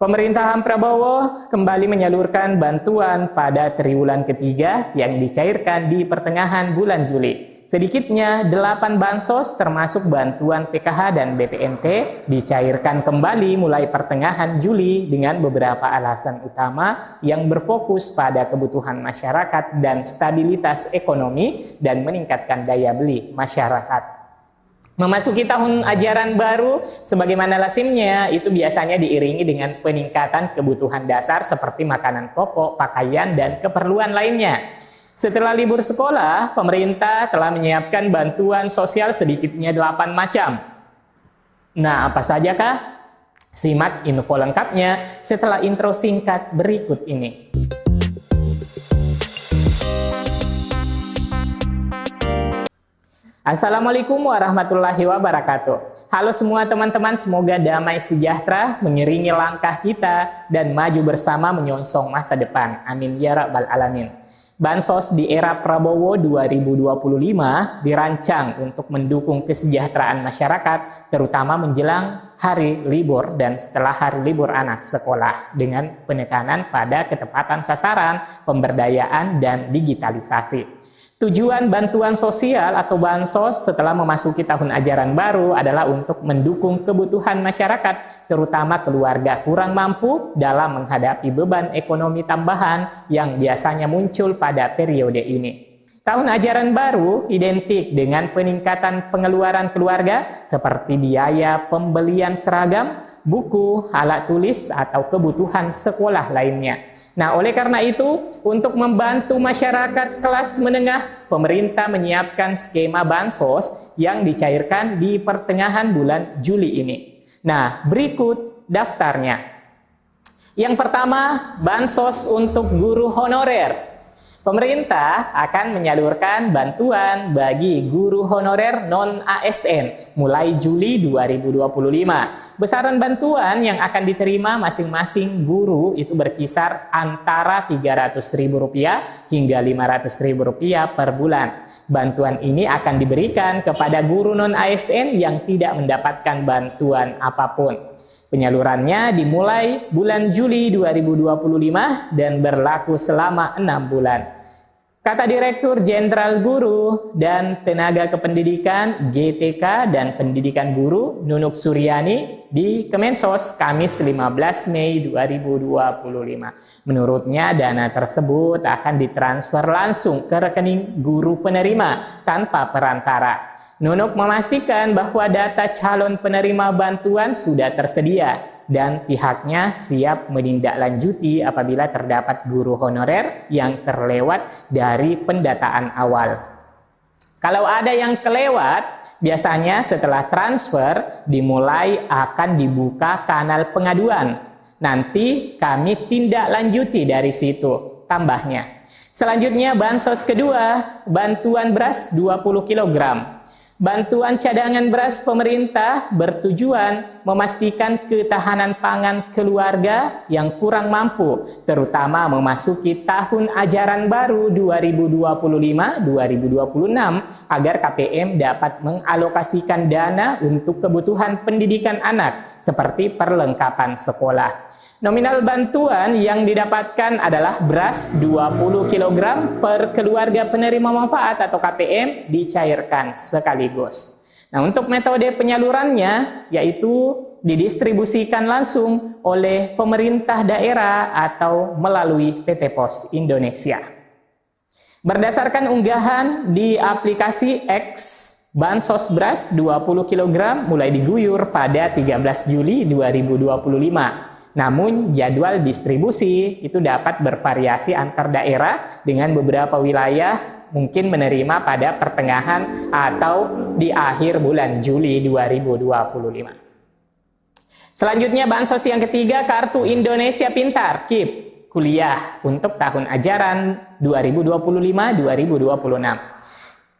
Pemerintahan Prabowo kembali menyalurkan bantuan pada triwulan ketiga yang dicairkan di pertengahan bulan Juli. Sedikitnya 8 bansos termasuk bantuan PKH dan BPNT dicairkan kembali mulai pertengahan Juli dengan beberapa alasan utama yang berfokus pada kebutuhan masyarakat dan stabilitas ekonomi dan meningkatkan daya beli masyarakat. Memasuki tahun ajaran baru, sebagaimana lazimnya, itu biasanya diiringi dengan peningkatan kebutuhan dasar seperti makanan pokok, pakaian, dan keperluan lainnya. Setelah libur sekolah, pemerintah telah menyiapkan bantuan sosial sedikitnya 8 macam. Nah, apa sajakah? Simak info lengkapnya setelah intro singkat berikut ini. Assalamualaikum warahmatullahi wabarakatuh. Halo semua teman-teman, semoga damai sejahtera mengiringi langkah kita dan maju bersama menyongsong masa depan. Amin ya rabbal alamin. Bansos di era Prabowo 2025 dirancang untuk mendukung kesejahteraan masyarakat, terutama menjelang hari libur dan setelah hari libur anak sekolah dengan penekanan pada ketepatan sasaran, pemberdayaan, dan digitalisasi. Tujuan bantuan sosial atau bansos setelah memasuki tahun ajaran baru adalah untuk mendukung kebutuhan masyarakat, terutama keluarga kurang mampu dalam menghadapi beban ekonomi tambahan yang biasanya muncul pada periode ini. Tahun ajaran baru identik dengan peningkatan pengeluaran keluarga seperti biaya pembelian seragam, buku, alat tulis, atau kebutuhan sekolah lainnya. Nah, oleh karena itu, untuk membantu masyarakat kelas menengah, pemerintah menyiapkan skema bansos yang dicairkan di pertengahan bulan Juli ini. Nah, berikut daftarnya. Yang pertama, bansos untuk guru honorer. Pemerintah akan menyalurkan bantuan bagi guru honorer non-ASN mulai Juli 2025. Besaran bantuan yang akan diterima masing-masing guru itu berkisar antara Rp300.000 hingga Rp500.000 per bulan. Bantuan ini akan diberikan kepada guru non-ASN yang tidak mendapatkan bantuan apapun. Penyalurannya dimulai bulan Juli 2025 dan berlaku selama 6 bulan. Kata Direktur Jenderal Guru dan Tenaga Kependidikan GTK dan Pendidikan Guru Nunuk Suryani di Kemensos Kamis 15 Mei 2025. Menurutnya dana tersebut akan ditransfer langsung ke rekening guru penerima tanpa perantara. Nunuk memastikan bahwa data calon penerima bantuan sudah tersedia dan pihaknya siap menindaklanjuti apabila terdapat guru honorer yang terlewat dari pendataan awal. Kalau ada yang kelewat, biasanya setelah transfer dimulai akan dibuka kanal pengaduan. Nanti kami tindak lanjuti dari situ, tambahnya. Selanjutnya bansos kedua, bantuan beras 20 kg. Bantuan cadangan beras pemerintah bertujuan memastikan ketahanan pangan keluarga yang kurang mampu, terutama memasuki tahun ajaran baru 2025-2026 agar KPM dapat mengalokasikan dana untuk kebutuhan pendidikan anak seperti perlengkapan sekolah. Nominal bantuan yang didapatkan adalah beras 20 kg per keluarga penerima manfaat atau KPM dicairkan sekaligus. Nah, untuk metode penyalurannya yaitu didistribusikan langsung oleh pemerintah daerah atau melalui PT Pos Indonesia. Berdasarkan unggahan di aplikasi X, bansos beras 20 kg mulai diguyur pada 13 Juli 2025. Namun jadwal distribusi itu dapat bervariasi antar daerah dengan beberapa wilayah mungkin menerima pada pertengahan atau di akhir bulan Juli 2025. Selanjutnya bansos yang ketiga, Kartu Indonesia Pintar KIP kuliah untuk tahun ajaran 2025-2026.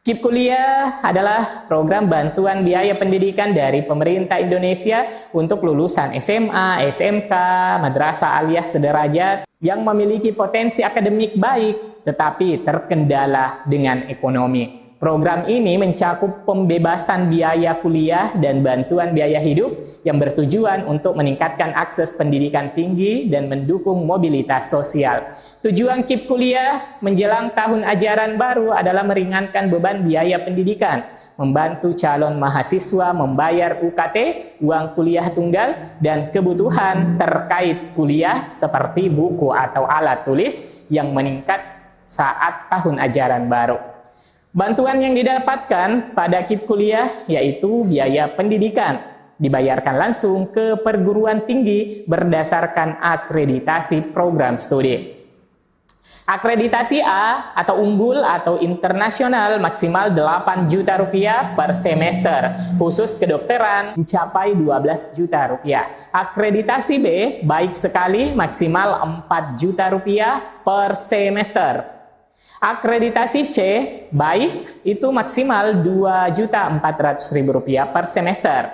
KIP Kuliah adalah program bantuan biaya pendidikan dari pemerintah Indonesia untuk lulusan SMA, SMK, madrasah aliyah sederajat yang memiliki potensi akademik baik tetapi terkendala dengan ekonomi. Program ini mencakup pembebasan biaya kuliah dan bantuan biaya hidup yang bertujuan untuk meningkatkan akses pendidikan tinggi dan mendukung mobilitas sosial. Tujuan KIP kuliah menjelang tahun ajaran baru adalah meringankan beban biaya pendidikan, membantu calon mahasiswa membayar UKT, uang kuliah tunggal, dan kebutuhan terkait kuliah seperti buku atau alat tulis yang meningkat saat tahun ajaran baru. Bantuan yang didapatkan pada KIP kuliah yaitu biaya pendidikan, dibayarkan langsung ke perguruan tinggi berdasarkan akreditasi program studi. Akreditasi A atau unggul atau internasional maksimal 8 juta rupiah per semester, khusus kedokteran mencapai 12 juta rupiah. Akreditasi B baik sekali maksimal 4 juta rupiah per semester. Akreditasi C baik itu maksimal Rp2.400.000 per semester.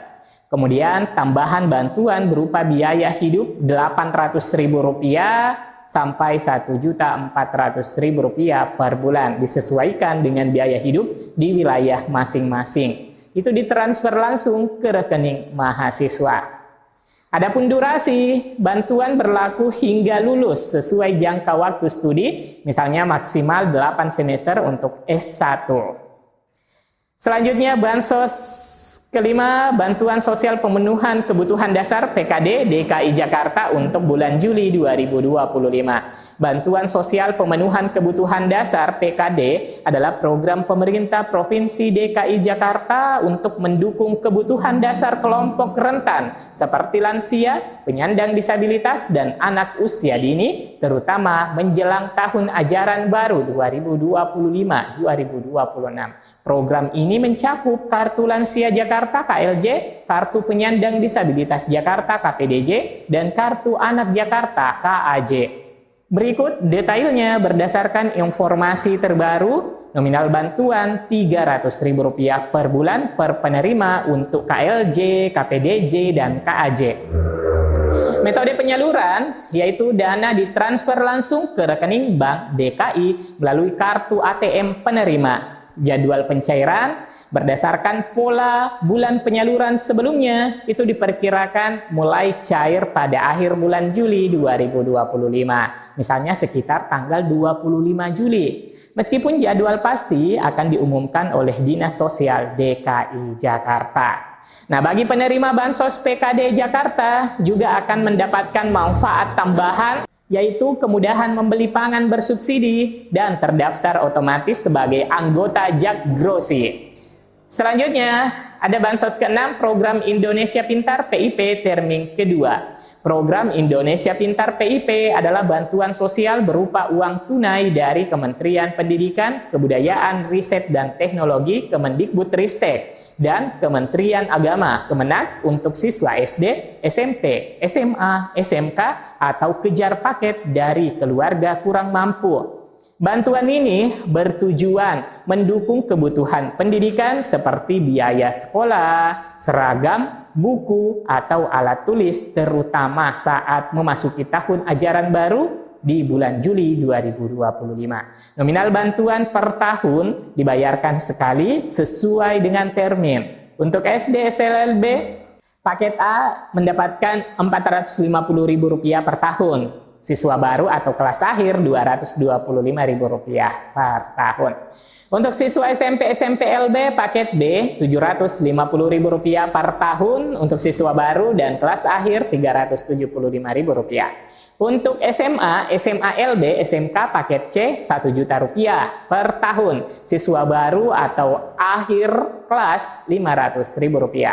Kemudian tambahan bantuan berupa biaya hidup Rp800.000 sampai Rp1.400.000 per bulan, disesuaikan dengan biaya hidup di wilayah masing-masing. Itu ditransfer langsung ke rekening mahasiswa. Adapun durasi, bantuan berlaku hingga lulus sesuai jangka waktu studi, misalnya maksimal 8 semester untuk S1. Selanjutnya, bansos kelima, bantuan sosial pemenuhan kebutuhan dasar PKD DKI Jakarta untuk bulan Juli 2025. Bantuan sosial pemenuhan kebutuhan dasar PKD adalah program pemerintah Provinsi DKI Jakarta untuk mendukung kebutuhan dasar kelompok rentan seperti lansia, penyandang disabilitas, dan anak usia dini, terutama menjelang tahun ajaran baru 2025-2026. Program ini mencakup Kartu Lansia Jakarta KLJ, Kartu Penyandang Disabilitas Jakarta KPDJ, dan Kartu Anak Jakarta KAJ. Berikut detailnya berdasarkan informasi terbaru. Nominal bantuan Rp300.000 per bulan per penerima untuk KLJ, KPDJ, dan KAJ. Metode penyaluran yaitu dana ditransfer langsung ke rekening Bank DKI melalui kartu ATM penerima. Jadwal pencairan berdasarkan pola bulan penyaluran sebelumnya itu diperkirakan mulai cair pada akhir bulan Juli 2025, misalnya sekitar tanggal 25 Juli. Meskipun jadwal pasti akan diumumkan oleh Dinas Sosial DKI Jakarta. Nah, bagi penerima Bansos PKD Jakarta juga akan mendapatkan manfaat tambahan, yaitu kemudahan membeli pangan bersubsidi dan terdaftar otomatis sebagai anggota Jakgrosi. Selanjutnya, ada Bansos ke-6, Program Indonesia Pintar PIP termin kedua. Program Indonesia Pintar PIP adalah bantuan sosial berupa uang tunai dari Kementerian Pendidikan, Kebudayaan, Riset, dan Teknologi Kemendikbudristek dan Kementerian Agama Kemenak untuk siswa SD, SMP, SMA, SMK, atau kejar paket dari keluarga kurang mampu. Bantuan ini bertujuan mendukung kebutuhan pendidikan seperti biaya sekolah, seragam, buku, atau alat tulis, terutama saat memasuki tahun ajaran baru di bulan Juli 2025. Nominal bantuan per tahun dibayarkan sekali sesuai dengan termin. Untuk SD SLLB, paket A mendapatkan Rp450.000 per tahun. Siswa baru atau kelas akhir Rp225.000 per tahun. Untuk siswa SMP SMPLB paket B Rp750.000 per tahun. Untuk siswa baru dan kelas akhir Rp375.000. Untuk SMA, SMA-LB, SMK paket C Rp1 juta per tahun. Siswa baru atau akhir kelas Rp500.000.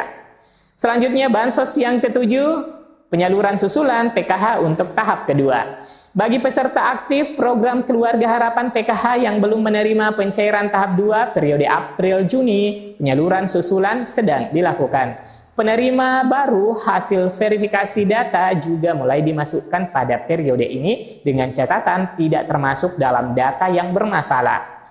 Selanjutnya bansos yang ketujuh, penyaluran susulan PKH untuk tahap kedua. Bagi peserta aktif program Keluarga Harapan PKH yang belum menerima pencairan tahap 2 periode April-Juni, penyaluran susulan sedang dilakukan. Penerima baru hasil verifikasi data juga mulai dimasukkan pada periode ini dengan catatan tidak termasuk dalam data yang bermasalah.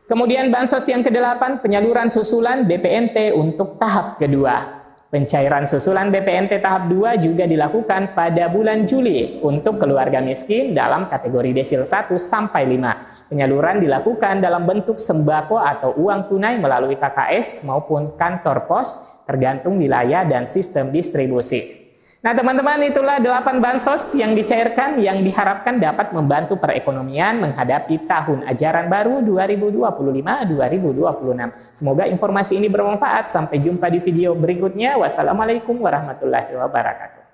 Kemudian bansos yang ke-8, penyaluran susulan BPNT untuk tahap kedua. Pencairan susulan BPNT tahap 2 juga dilakukan pada bulan Juli untuk keluarga miskin dalam kategori desil 1 sampai 5. Penyaluran dilakukan dalam bentuk sembako atau uang tunai melalui KKS maupun kantor pos, tergantung wilayah dan sistem distribusi. Nah teman-teman, itulah 8 bansos yang dicairkan yang diharapkan dapat membantu perekonomian menghadapi tahun ajaran baru 2025-2026. Semoga informasi ini bermanfaat. Sampai jumpa di video berikutnya. Wassalamualaikum warahmatullahi wabarakatuh.